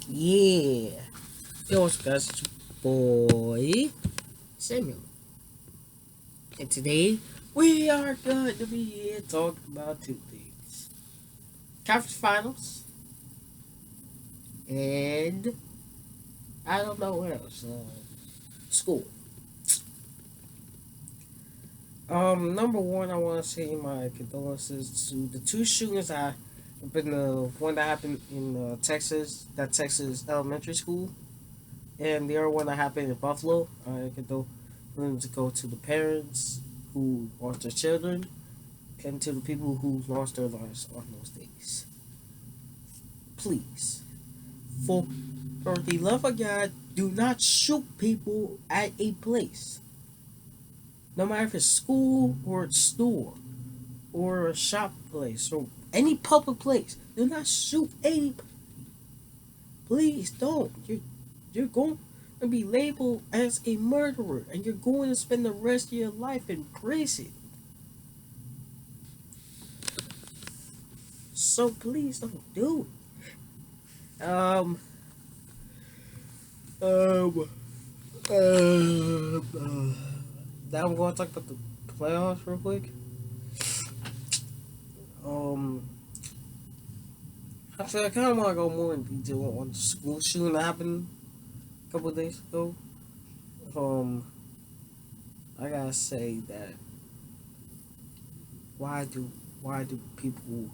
Yeah. Yo, what's up, guys? It's your boy, Samuel. And today, we are going to be here talking about two things. Conference finals, and I don't know what else. School. Number one, I want to say my condolences to the two shootings that been the one that happened in Texas, that Texas elementary school, and the other one that happened in Buffalo. I condolence to go to the parents who lost their children and to the people who lost their lives on those days. Please, for the love of God, do not shoot people at a place. No matter if it's school or a store or a shop place or any public place. Do not shoot any. Please don't. You're going to be labeled as a murderer and you're going to spend the rest of your life in prison. So please don't do it. Um, now I'm going to talk about the playoffs real quick. Um, Actually, I kind of want to go more in detail on the school shooting that happened a couple of days ago. Um, I gotta say that why do why do people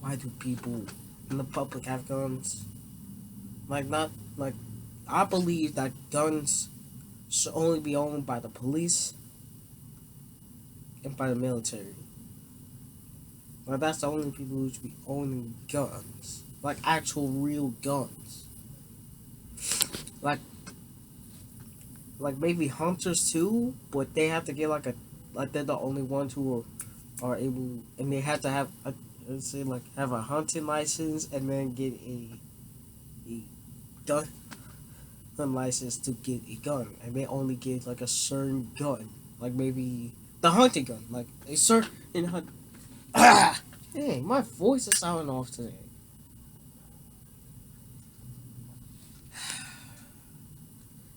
why do people in the public have guns? Like not like I believe that guns should only be owned by the police and by the military. Like that's the only people who should be owning guns, like actual real guns. Like maybe hunters too, but they have to get like they're the only ones who are able, and they have to have let's say like have a hunting license and then get a gun license to get a gun, and they only get like a certain gun, like maybe the hunting gun, like a certain hunt. Ah, hey, my voice is sounding off today.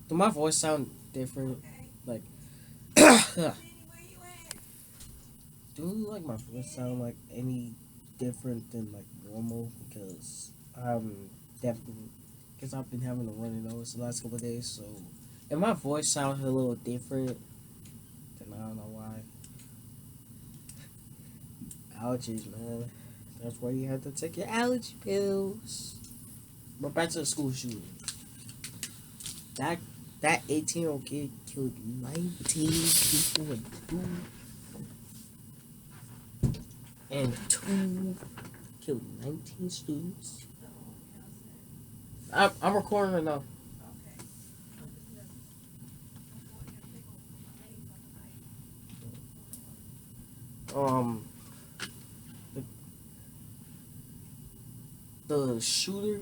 Do my voice sound different? Like, do like my voice sound like any different than like normal? Because definitely because I've been having a runny nose the last couple of days. So, if my voice sounds a little different, then I don't know why. Allergies, man. That's why you have to take your allergy pills. But back to the school shooting. That that 18-year-old kid killed 19 people and two killed 19 students. I'm recording right now. Um, the, the shooter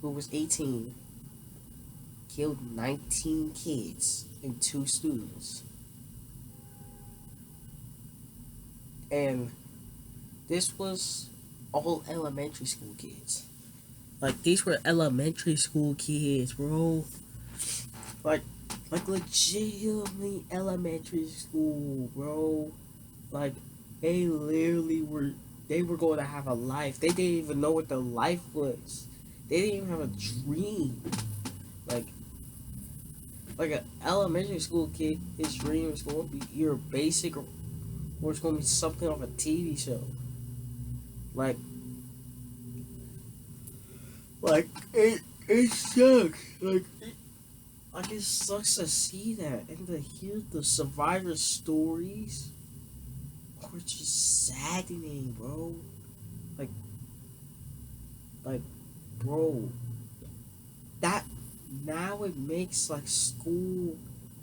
who was 18 killed 19 kids and two students. And this was all elementary school kids. Like these were elementary school kids, bro. Like legitimately elementary school, bro. Like they literally were they were going to have a life. They didn't even know what their life was. They didn't even have a dream. Like an elementary school kid, his dream is going to be either basic or it's going to be something off a TV show. Like it sucks. It sucks to see that and to hear the survivor stories are just saddening, bro. Like like bro, that now it makes like school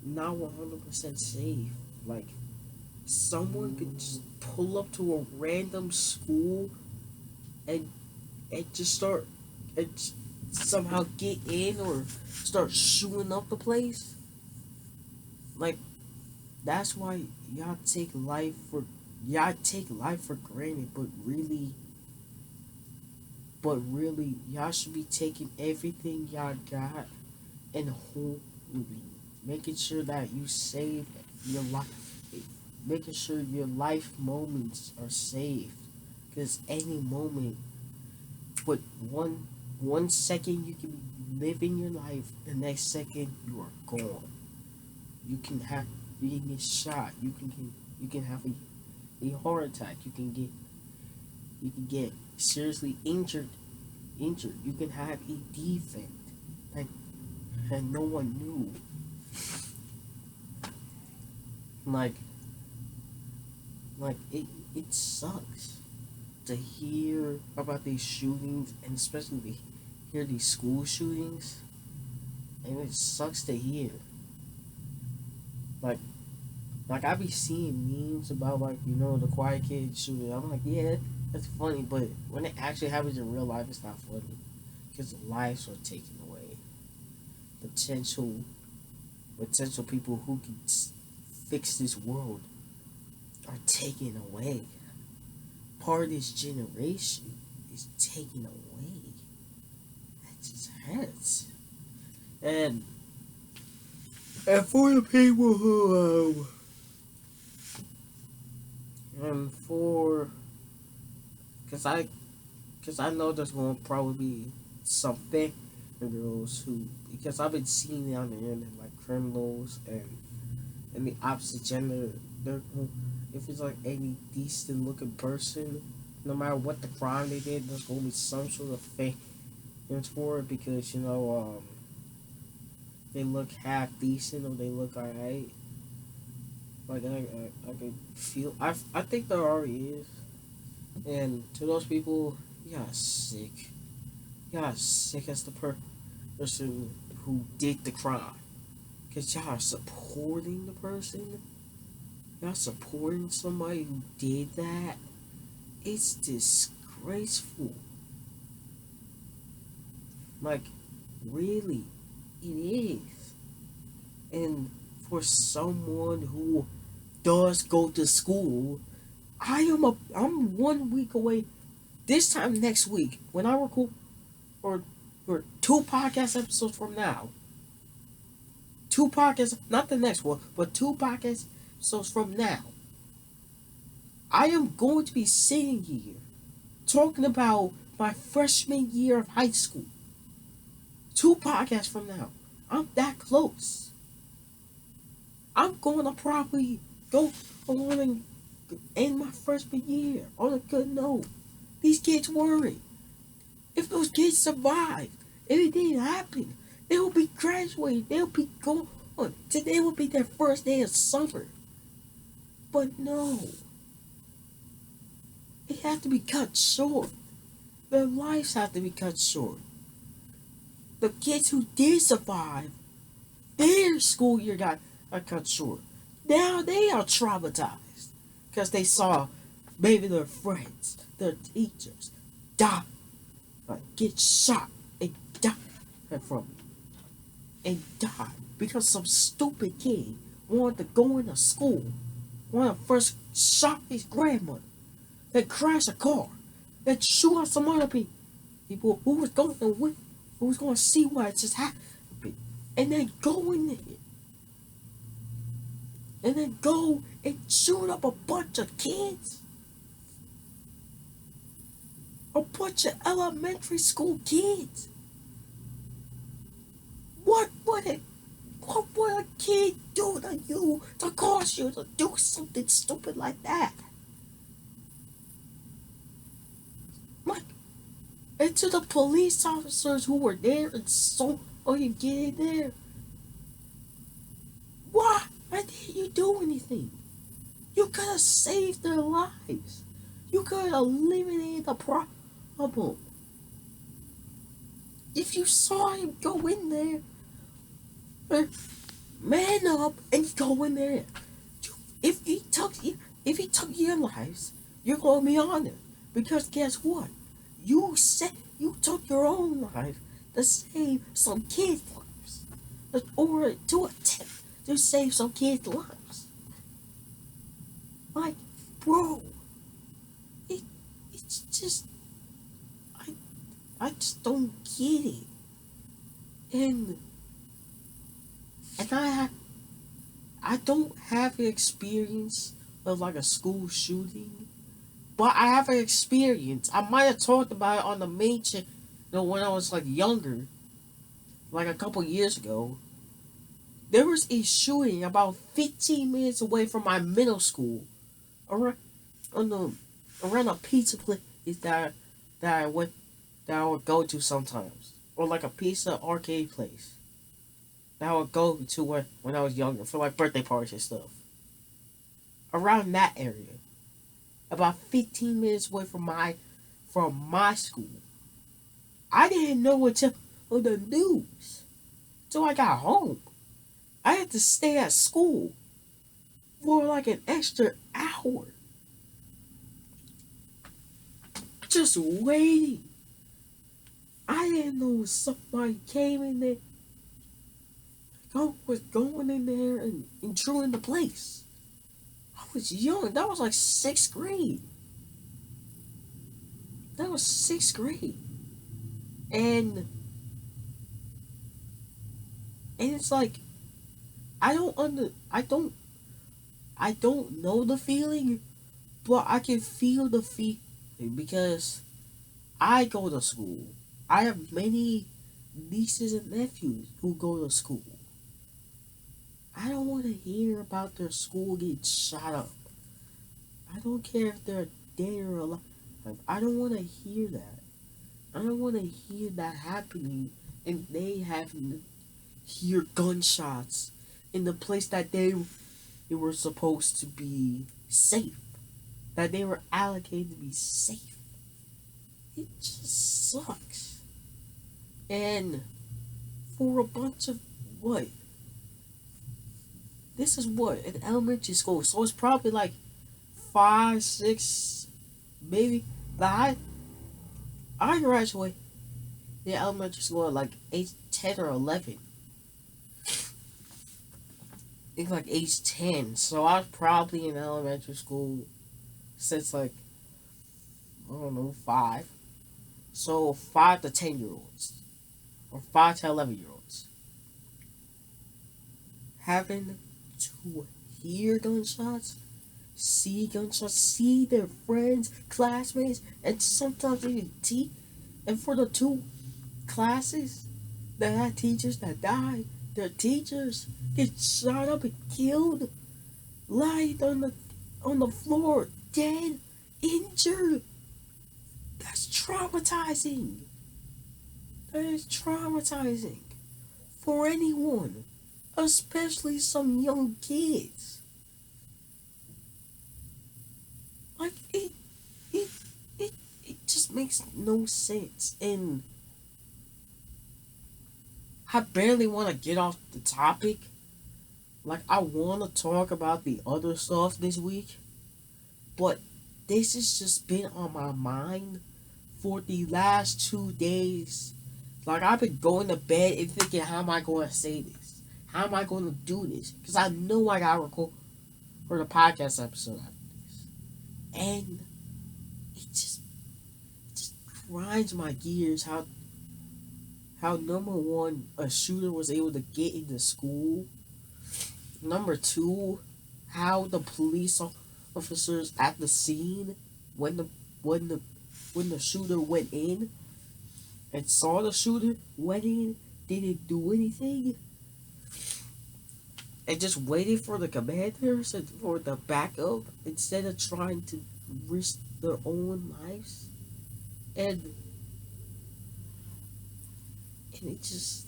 not 100% safe. Like someone could just pull up to a random school and just start and somehow get in or start shooting up the place. Like that's why y'all take life for granted, but But really, y'all should be taking everything y'all got and holding, making sure that you save your life, making sure your life moments are saved. Because any moment, but one second you can be living your life, the next second you are gone. You can have you can get shot. You can have a heart attack. You can get seriously injured. You can have a defect that and no one knew. Like it sucks to hear about these shootings, and especially to hear these school shootings, and it sucks to hear. Like I be seeing memes about, like, the quiet kid shooting. I'm like, yeah, that's funny, but when it actually happens in real life, it's not funny because lives are taken away. Potential people who can fix this world are taken away. Part of this generation is taken away. That just hurts. And for the people who and for because I know there's going to probably be some thick girls who, because I've been seeing it on the internet, like criminals and the opposite gender, they're, if it's like any decent looking person, no matter what the crime they did, there's going to be some sort of fake for it, because they look half decent or they look alright. Like I can feel, I think there already is. And to those people, y'all sick. Y'all sick as the person who did the crime. Cause y'all are supporting the person. Y'all supporting somebody who did that. It's disgraceful. Like, really, it is. And for someone who does go to school, I'm 1 week away. This time next week, when I record, or 2 podcast episodes from now, 2 podcasts, not the next one, but 2 podcast episodes from now, I am going to be sitting here talking about my freshman year of high school. 2 podcasts from now, I'm that close. I'm going to probably go on and end my freshman year on a good note. These kids worried. If those kids survived, if it didn't happen, they will be graduating. They'll be going. Today will be their first day of summer. But no, it had to be cut short. Their lives have to be cut short. The kids who did survive, their school year got cut short. Now they are traumatized because they saw maybe their friends, their teachers die, get shot and die from it, and die because some stupid kid wanted to go into school, wanted to first shot his grandmother, then crash a car, then shoot at some other people who was going to win, who was going to see what just happened, and then go in there, and then go and shoot up a bunch of kids, a bunch of elementary school kids. What would a kid do to you to cause you to do something stupid like that? Like, and to the police officers who were there and saw you get in there, why didn't you do anything? You could have saved their lives. You could have eliminated the problem. If you saw him go in there, man up and go in there. If he took your lives, you're gonna be honored. Because guess what? You took your own life to save some kids' lives, or to attempt to save some kids' lives. Like, bro, it's just, I just don't get it. And and I don't have an experience of like a school shooting, but I have an experience. I might have talked about it on the main channel when I was like younger, like a couple years ago. There was a shooting about 15 minutes away from my middle school, around on the around a pizza place that that I went that I would go to sometimes, or like a pizza arcade place that I would go to when I was younger for like birthday parties and stuff. Around that area, about 15 minutes away from my school. I didn't know until on the news till I got home. I had to stay at school for like an extra hour, just waiting. I didn't know somebody came in there, was going in there and intruding the place. I was young. That was like sixth grade. That was sixth grade, and it's like I don't know the feeling, but I can feel the feeling because I go to school. I have many nieces and nephews who go to school. I don't want to hear about their school getting shot up. I don't care if they're dead or alive. I don't want to hear that. I don't want to hear that happening and they having to hear gunshots in the place that they were supposed to be safe. That they were allocated to be safe. It just sucks. And for a bunch of what? This is what? An elementary school. So it's probably like 5, 6, maybe. Like I graduated in elementary school at like age 10 or 11. I think like age 10. So I was probably in elementary school since like, I don't know, 5. So 5 to 10-year olds. Or 5 to 11-year olds. Having to hear gunshots, see gunshots, see their friends, classmates, and sometimes even and for the two classes that had teachers that died, their teachers get shot up and killed, lying on the floor, dead, injured. That's traumatizing. That is traumatizing for anyone, especially some young kids. Like it, it, it just makes no sense, and I barely want to get off the topic. Like I want to talk about the other stuff this week, but this has just been on my mind for the last 2 days. Like I've been going to bed and thinking, how am I going to say this? How am I going to do this? Because I know I got to record for the podcast episode after this, and it just grinds my gears how number one, a shooter was able to get into school. Number two, how the police officers at the scene when the when the when the shooter went in and saw the shooter went in, didn't do anything and just waited for the commanders and for the backup instead of trying to risk their own lives. And it just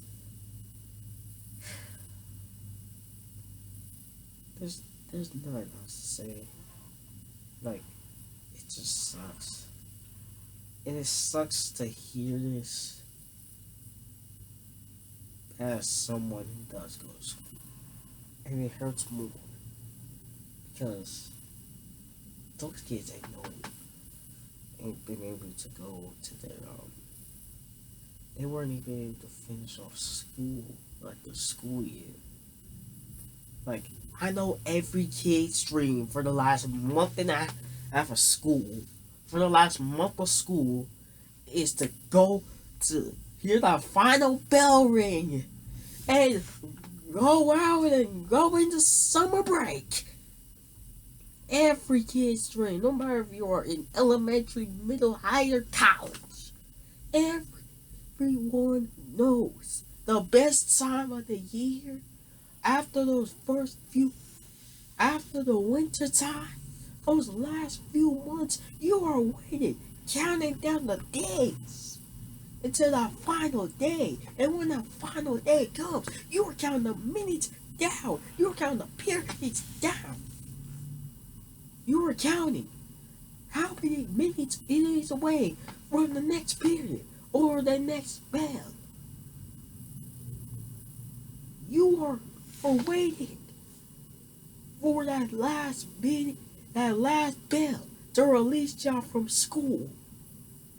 there's there's nothing else to say. Like it just sucks. And it sucks to hear this as someone who does go to school. And it hurts more because those kids ain't been able to go to their they weren't even able to finish off school, like the school year. Like I know every kid's dream for the last month and a half of school, for the last month of school, is to go to hear the final bell ring and go out and go into summer break. Every kid's dream, no matter if you are in elementary, middle, higher, college, everyone knows the best time of the year after those first few, after the winter time, those last few months, you are waiting, counting down the days until that final day. And when that final day comes, you are counting the minutes down. You are counting the periods down. You are counting how many minutes it is away from the next period or the next bell. You are waiting for that last minute, that last bell to release y'all from school,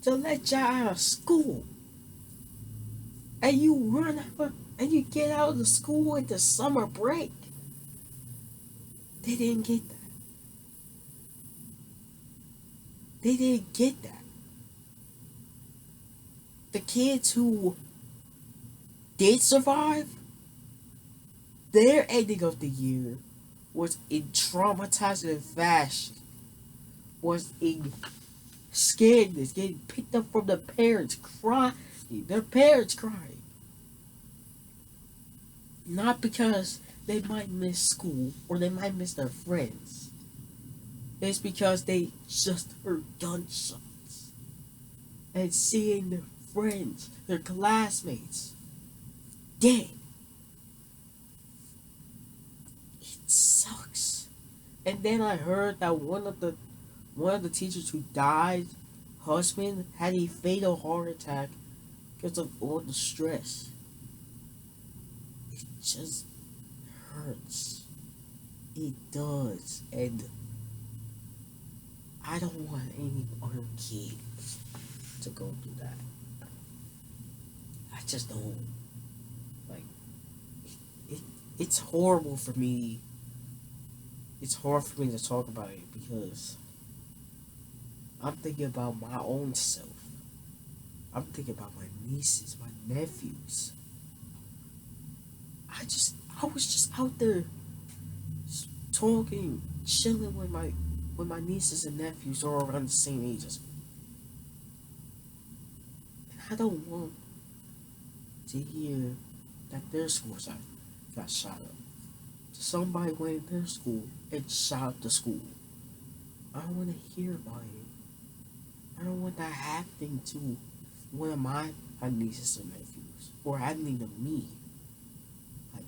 to let y'all out of school. And you run out and you get out of the school into summer break. They didn't get that. They didn't get that. The kids who did survive, their ending of the year was in traumatizing fashion, was in scaredness, getting picked up from the parents, crying, their parents crying. Not because they might miss school or they might miss their friends. It's because they just heard gunshots and seeing their friends, their classmates, dead. It sucks. And then I heard that one of the teachers who died, husband, had a fatal heart attack because of all the stress. It just hurts. It does. And I don't want any other kid to go through that. I just don't. Like, it's horrible for me. It's hard for me to talk about it because I'm thinking about my own self. I'm thinking about my nieces, my nephews. I was just out there talking, chilling with my nieces and nephews who are around the same age as me. And I don't want to hear that their schools got shot up. Somebody went in their school and shot up the school. I don't want to hear about it. I don't want that happening to one of my nieces and nephews or happening to me. Like,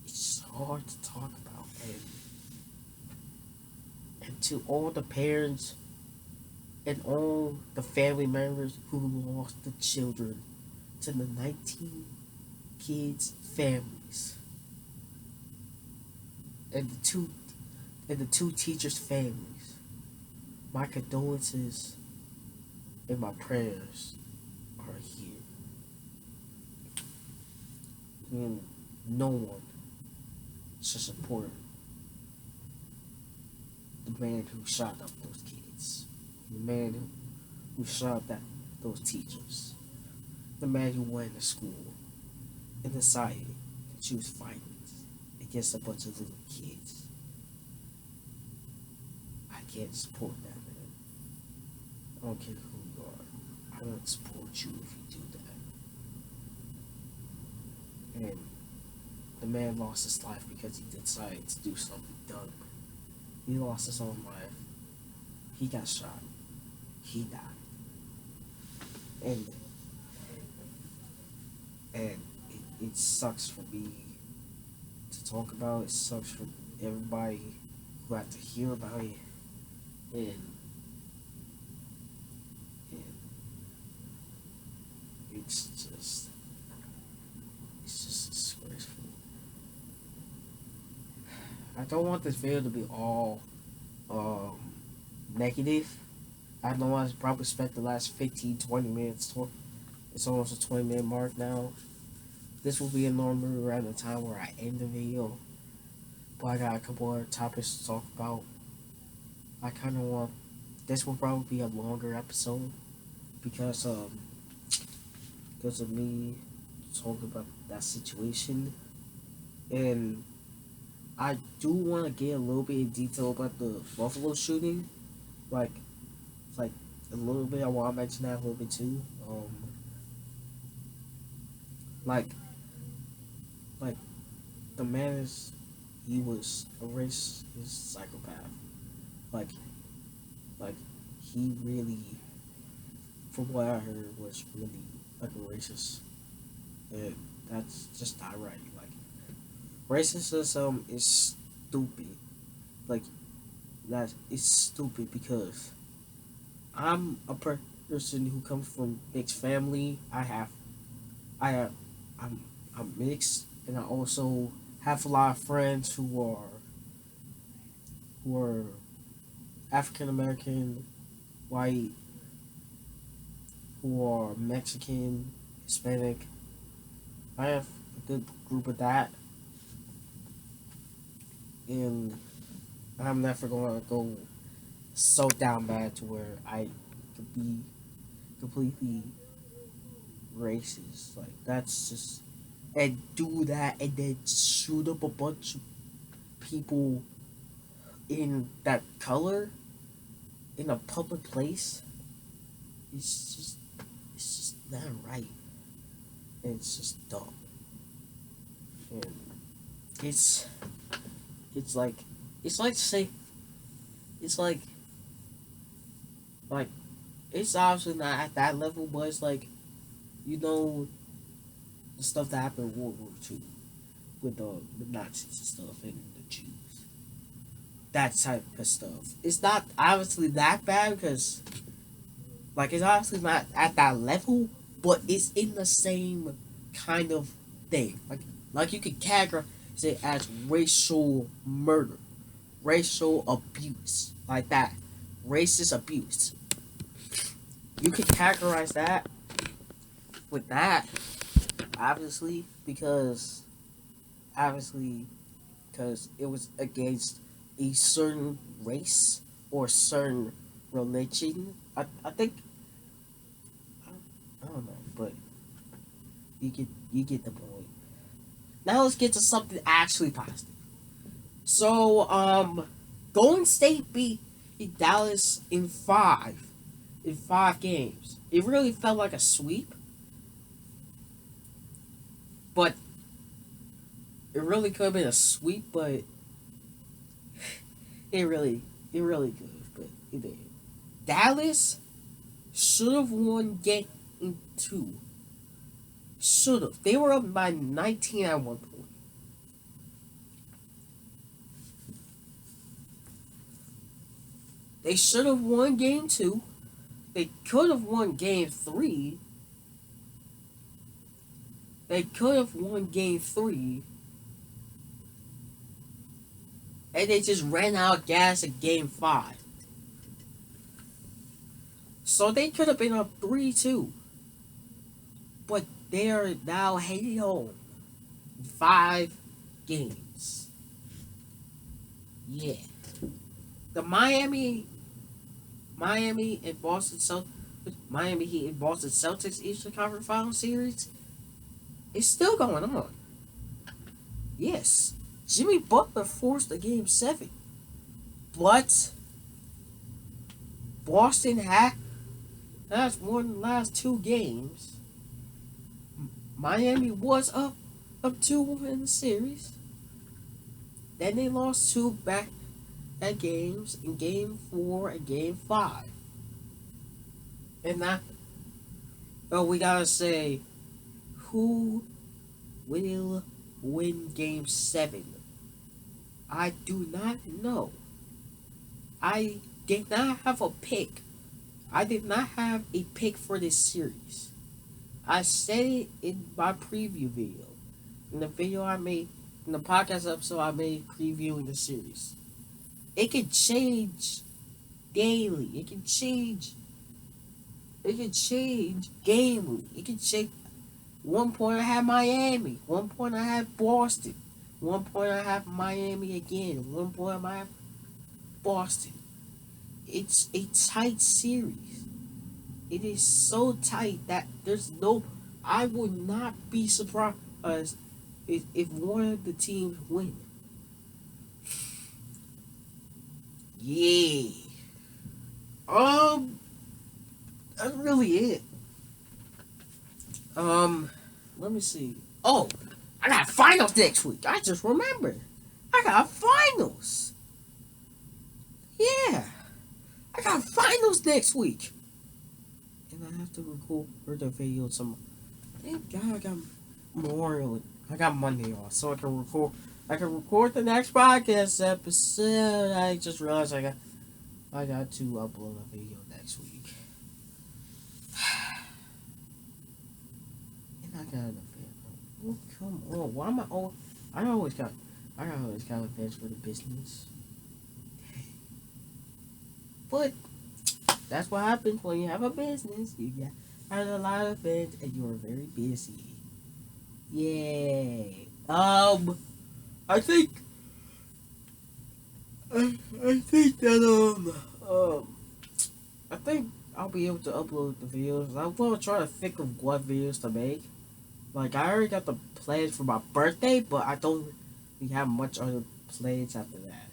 it's hard to talk about. And to all the parents and all the family members who lost the children, to the 19 kids' families, and the two teachers' families, my condolences and my prayers are here. And no one should support the man who shot up those kids, the man who shot up those teachers, the man who went to school and decided to choose violence against a bunch of little kids. I can't support that, man. I don't care who you are. I won't support you if you do that. And the man lost his life because he decided to do something dumb. He lost his own life. He got shot. He died. And it sucks for me to talk about. It sucks for everybody who had to hear about it. And it's just disgraceful. I don't want this video to be all negative. I know I probably spent the last 15-20 minutes talking. It's almost a 20-minute mark now. This will be a normal around the time where I end the video. But I got a couple other topics to talk about. I kind of want... This will probably be a longer episode. Because because of me talking about that situation. And I do want to get a little bit of detail about the Buffalo shooting. Like, like a little bit. I want to mention that a little bit too. Like, like the man is, he was a racist psychopath. Like, like he really, from what I heard, was really like a racist. And that's just not right. Like, racism is stupid. Like, that is stupid because I'm a person who comes from mixed family. I have, I'm, I'm mixed, and I also have a lot of friends who are African American, white, who are Mexican, Hispanic. I have a good group of that, and I'm never gonna go so down bad to where I could be completely racist. Like, that's just, and do that and then shoot up a bunch of people in that color in a public place. It's just it's just not right. And it's just dumb. And it's it's like it's like say it's like it's obviously not at that level, but it's like, you know, the stuff that happened in World War II with the Nazis and stuff and the Jews. That type of stuff. It's not obviously that bad because, like, it's obviously not at that level, but it's in the same kind of thing. Like you could categorize it as racial murder, racial abuse, like that, racist abuse. You could categorize that with that, obviously, obviously because it was against a certain race or certain religion. I think, I don't know, but you get the point. Now let's get to something actually positive. So, Golden State beat Dallas in five games. It really felt like a sweep, but it really could have been a sweep, but it really could have, but it didn't. Dallas should have won game two. Should have. They were up by 19 at one point. They should have won game two. They could have won game three. They could have won game three. And they just ran out of gas in game five. So they could have been up 3-2. But they are now heading home. Five games. Yeah. The Miami and Boston Celtics, Miami Heat and Boston Celtics Eastern Conference Final Series is still going on. Yes, Jimmy Butler forced a game 7, but Boston has won the last two games. Miami was up 2-1 in the series. Then they lost two back at games in game 4 and game 5. And now, oh, we gotta say, who will win game 7? I do not know. I did not have a pick. I did not have a pick for this series. I said it in my preview video. In the video I made, in the podcast episode I made previewing the series. It can change daily. It can change. It can change gamely. It can change. One point I had Miami. One point I had Boston. One point I have Miami again. One point I have Boston. It's a tight series. It is so tight that there's no I would not be surprised if one of the teams win. Yeah. Um, that's really it. Um, let me see. Oh, I got finals next week. I just remembered. I got finals. Yeah, I got finals next week, and I have to record the video some. Thank God I got Memorial. I got Monday off, so I can record. I can record the next podcast episode. I just realized I got to upload a video next week, and I got an event. Oh come on! Why am I? Oh, I always got events for the business, but that's what happens when you have a business. You got a lot of events, and you are very busy. Yay! I think I think that I think I'll be able to upload the videos. I'm gonna try to think of what videos to make. Like I already got the plans for my birthday, but I don't really have much other plans after that.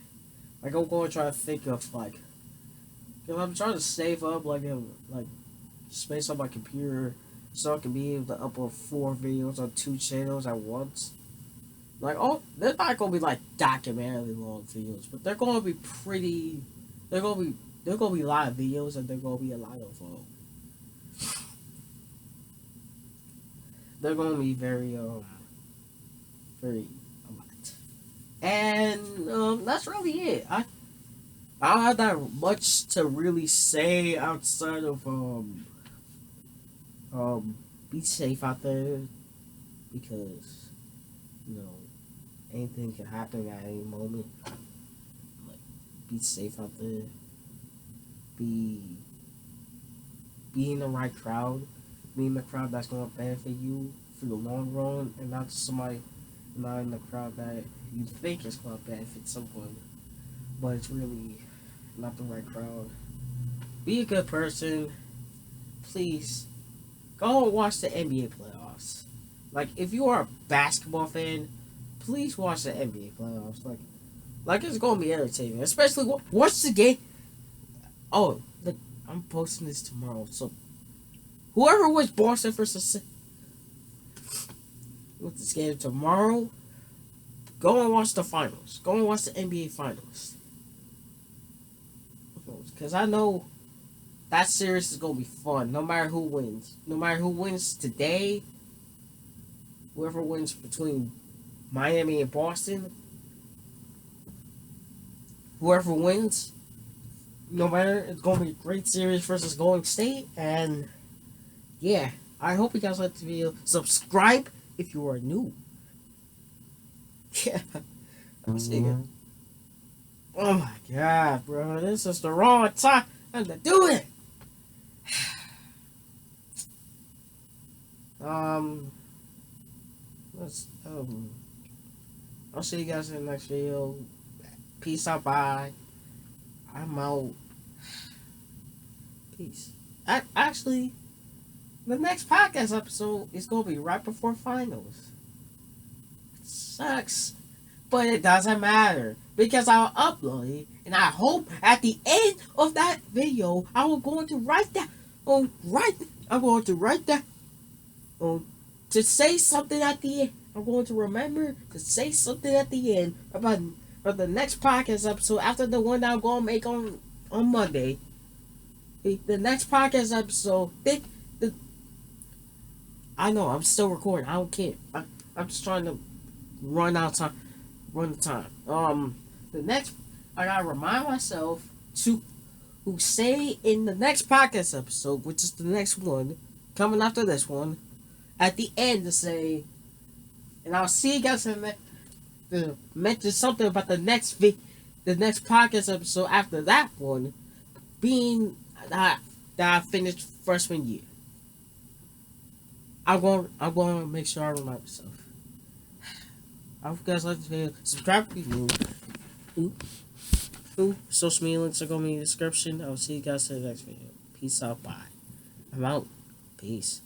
Like I'm gonna try to think of like, cause I'm trying to save up like space on my computer so I can be able to upload 4 videos on 2 channels at once. Like, oh, they're not gonna be like documentary long videos, but they're gonna be pretty. They're gonna be they're gonna be a lot of videos, and they're gonna be a lot of. They're gonna be very a lot, and that's really it. I don't have that much to really say outside of be safe out there because you know anything can happen at any moment. Like, be safe out there. Be be in the right crowd. Be in the crowd that's gonna benefit you for the long run, and not in the crowd that you think is gonna benefit someone, but it's really not the right crowd. Be a good person. Please go and watch the NBA playoffs. Like, if you are a basketball fan, please watch the NBA playoffs. Like it's gonna be entertaining, especially watch the game. Oh, look, I'm posting this tomorrow, so whoever wins Boston versus with this game tomorrow, go and watch the finals. Go and watch the NBA finals, because I know that series is gonna be fun. No matter who wins, no matter who wins today, whoever wins between Miami and Boston, whoever wins, no matter, it's gonna be a great series versus Golden State. And yeah, I hope you guys like the video. Subscribe if you are new. Yeah, I'm saying. Oh my god, bro, this is the wrong time to do it. Um, let's I'll see you guys in the next video. Peace out, bye. I'm out. Peace. Actually, the next podcast episode is gonna be right before finals. It sucks, but it doesn't matter because I'll upload it, and I hope at the end of that video I will going to write that. I'm going to write that. To say something at the end. I'm going to remember to say something at the end about the next podcast episode after the one that I'm going to make on Monday. The next podcast episode. I know I'm still recording. I don't care. I'm just trying to run out time. Run the time. The next I gotta remind myself to say in the next podcast episode, which is the next one coming after this one, at the end to say, and I'll see you guys in to mention something about the next podcast episode after that one being that I finished freshman year. I'm going to make sure I remind myself. I hope you guys like this video. Subscribe if you're new. Social media links are going to be in the description. I'll see you guys in the next video. Peace out. Bye. I'm out. Peace.